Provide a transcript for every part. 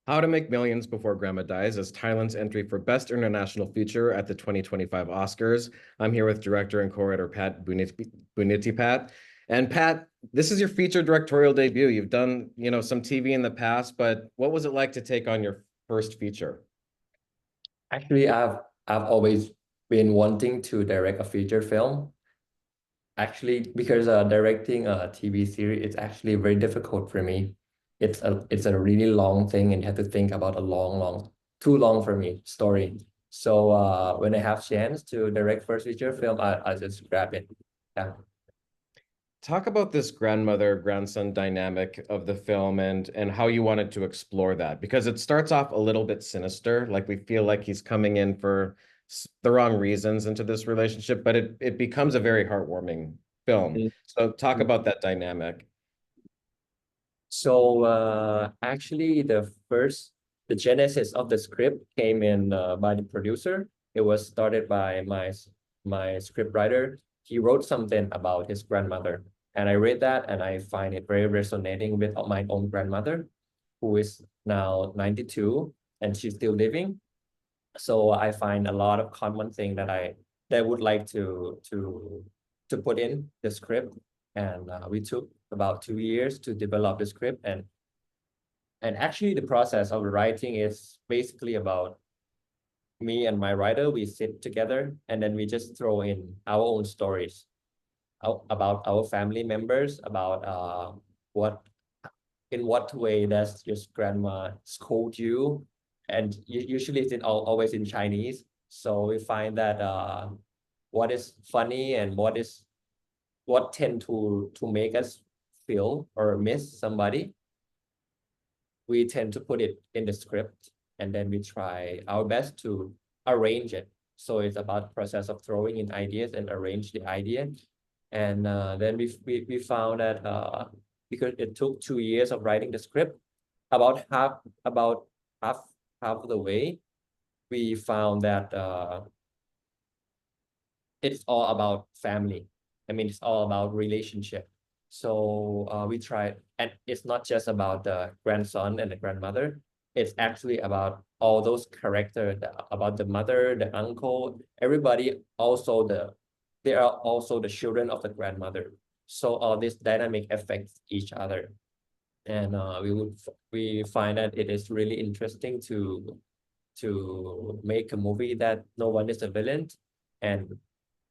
How to Make Millions Before Grandma Dies is Thailand's entry for Best International Feature at the 2025 Oscars. I'm here with director and co-writer Pat Boonnitipat. And Pat, this is your feature directorial debut. You've done, some TV in the past, but what was it like to take on your first feature? Actually, I've always been wanting to direct a feature film. Actually, because directing a TV series is actually very difficult for me. It's a really long thing, and you have to think about a too long for me story. So when I have chance to direct first feature film, I just grab it. Yeah. Talk about this grandmother-grandson dynamic of the film and how you wanted to explore that, because it starts off a little bit sinister, like we feel like he's coming in for the wrong reasons into this relationship, but it becomes a very heartwarming film. Mhm. So talk about that dynamic. So actually, the genesis of the script came in by the producer. It was started by my script writer. He wrote something about his grandmother, and I read that, and I find it very resonating with my own grandmother, who is now 92, and she's still living. So I find a lot of common thing that would like to put in the script, and we took about 2 years to develop the script, and actually the process of writing is basically about me and my writer. We sit together and then we just throw in our own stories about our family members, about what in what way does your grandma scold you, and usually it's always in Chinese. So we find that what is funny and what tend to make us feel or miss somebody, we tend to put it in the script, and then we try our best to arrange it. So it's about process of throwing in ideas and arrange the idea. And then we found that because it took 2 years of writing the script, about half half of the way, we found that it's all about family. I mean, it's all about relationship. So we tried, and it's not just about the grandson and the grandmother. It's actually about all those characters, about the mother, the uncle, everybody. They are also the children of the grandmother. So all this dynamic affects each other, and we find that it is really interesting to make a movie that no one is a villain, and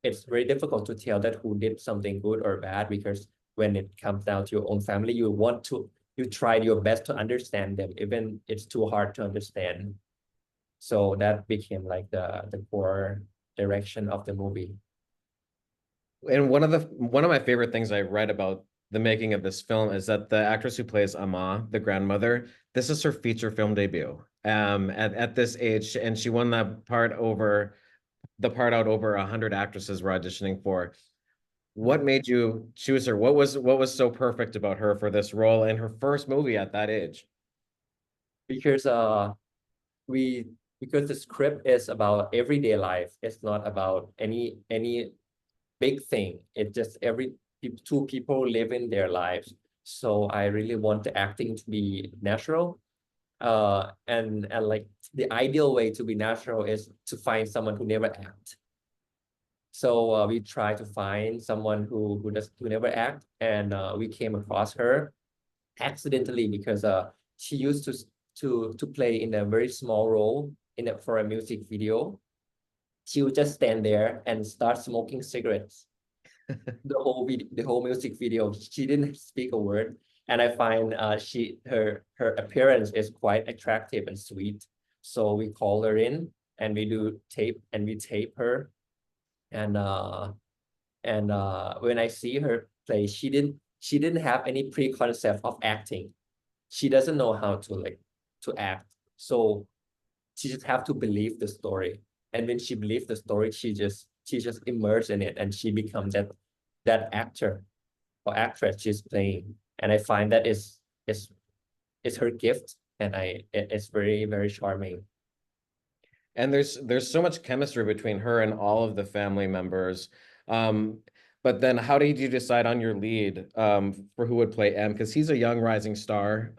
it's very difficult to tell that who did something good or bad, because when it comes down to your own family, you try your best to understand them, even it's too hard to understand. So that became like the core direction of the movie. And one of my favorite things I read about the making of this film is that the actress who plays Ama, the grandmother, this is her feature film debut. At this age, and she won the part out over 100 actresses were auditioning for. What made you choose her? What was so perfect about her for this role in her first movie at that age? Because we because the script is about everyday life. It's not about any big thing. It's just two people living their lives. So I really want the acting to be natural. And like the ideal way to be natural is to find someone who never act. So we try to find someone who never act, and we came across her accidentally, because she used to play in a very small role for a music video. She would just stand there and start smoking cigarettes the whole music video. She didn't speak a word, and I find her appearance is quite attractive and sweet. So we call her in, and we tape her, and when I see her play, she didn't have any preconcept of acting. She doesn't know how to act. So she just have to believe the story, and when she believes the story, she just immersed in it, and she becomes that actor or actress she's playing. And I find that is her gift, and it's very, very charming. And there's so much chemistry between her and all of the family members. Um, But then how did you decide on your lead for who would play M? Because he's a young rising star.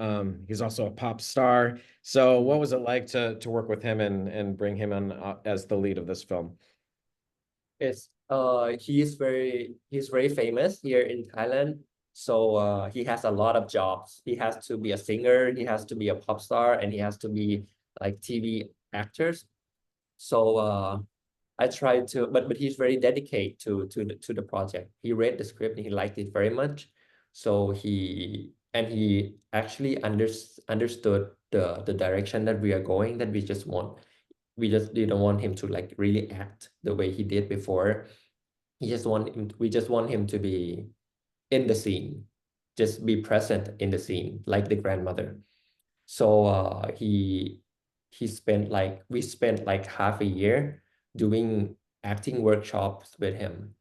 He's also a pop star. So what was it like to work with him and bring him on as the lead of this film? It's he's very famous here in Thailand. So he has a lot of jobs. He has to be a singer, he has to be a pop star, and he has to be like TV actors. So I tried to, but he's very dedicated to the project. He read the script and he liked it very much. So he actually understood the direction that we are going, that we just didn't want him to like really act the way he did before. We just want him to be in the scene, just be present in the scene, like the grandmother. So we spent like half a year doing acting workshops with him.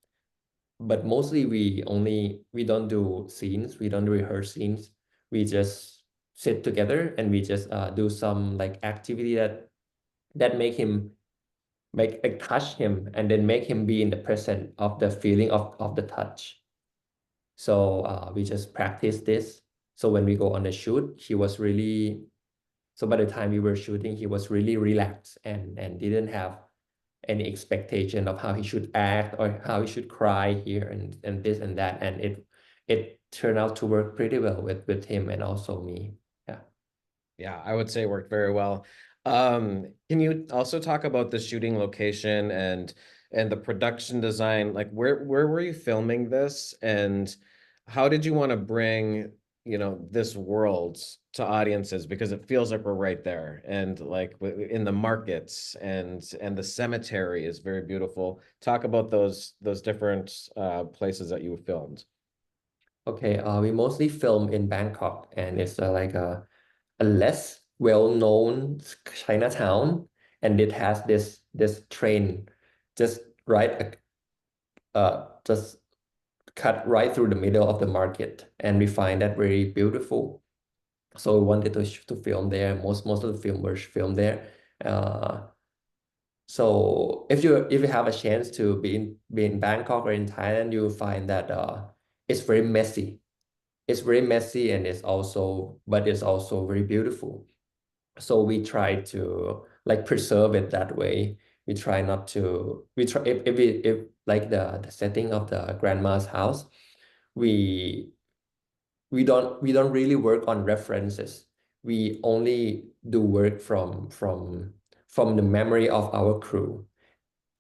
But mostly we don't do scenes, we don't rehearse scenes. We just sit together and we just do some like activity that make touch him and then make him be in the present of the feeling of the touch. So we just practice this. So when we go on the shoot, so by the time we were shooting, he was really relaxed and didn't have any expectation of how he should act or how he should cry here and this and that. And it turned out to work pretty well with him and also me. Yeah. Yeah, I would say it worked very well. Can you also talk about the shooting location and the production design? Like where were you filming this and how did you want to bring, this world to audiences because it feels like we're right there and like in the markets and the cemetery is very beautiful. Talk about those different places that you filmed. Okay, we mostly film in Bangkok, and it's like a less well-known Chinatown, and it has this train just right just cut right through the middle of the market, and we find that very beautiful. So we wanted to film there. Most of the film was filmed there. Uh, so if you have a chance to be in Bangkok or in Thailand, you will find that it's very messy. It's very messy and it's also very beautiful. So we try to like preserve it that way. We try not to we try if like the setting of the grandma's house, we we don't really work on references. We only do work from the memory of our crew.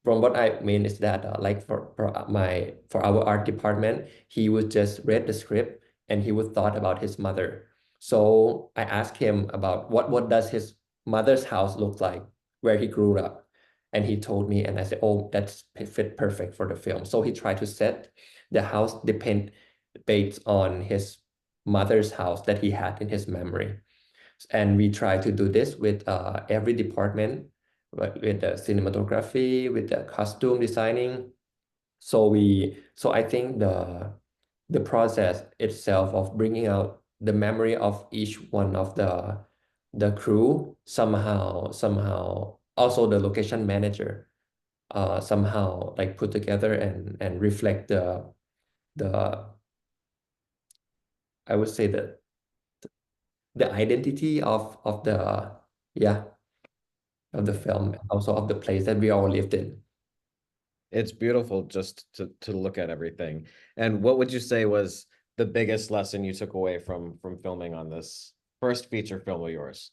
From what I mean is that like for our art department, he would just read the script and he would thought about his mother. So I asked him about what does his mother's house look like where he grew up, and he told me, and I said, oh, that's fit perfect for the film. So he tried to set the house depend based on his mother's house that he had in his memory, and we try to do this with every department, with the cinematography, with the costume designing. So I think the process itself of bringing out the memory of each one of the crew, somehow also the location manager somehow like put together and reflect the I would say the identity of the yeah of the film, and also of the place that we all lived in. It's beautiful just to look at everything. And what would you say was the biggest lesson you took away from filming on this first feature film of yours?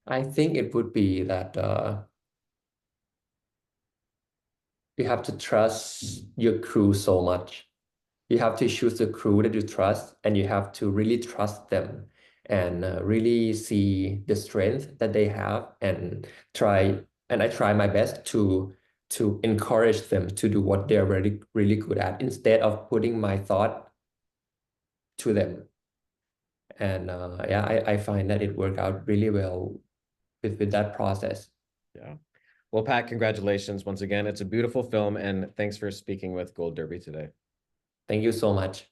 I think it would be that you have to trust your crew so much. You have to choose the crew that you trust, and you have to really trust them and really see the strength that they have and try. And I try my best to encourage them to do what they're really good at instead of putting my thought to them. And yeah, I find that it worked out really well with that process. Yeah. Well, Pat, congratulations once again. It's a beautiful film, and thanks for speaking with Gold Derby today. Thank you so much.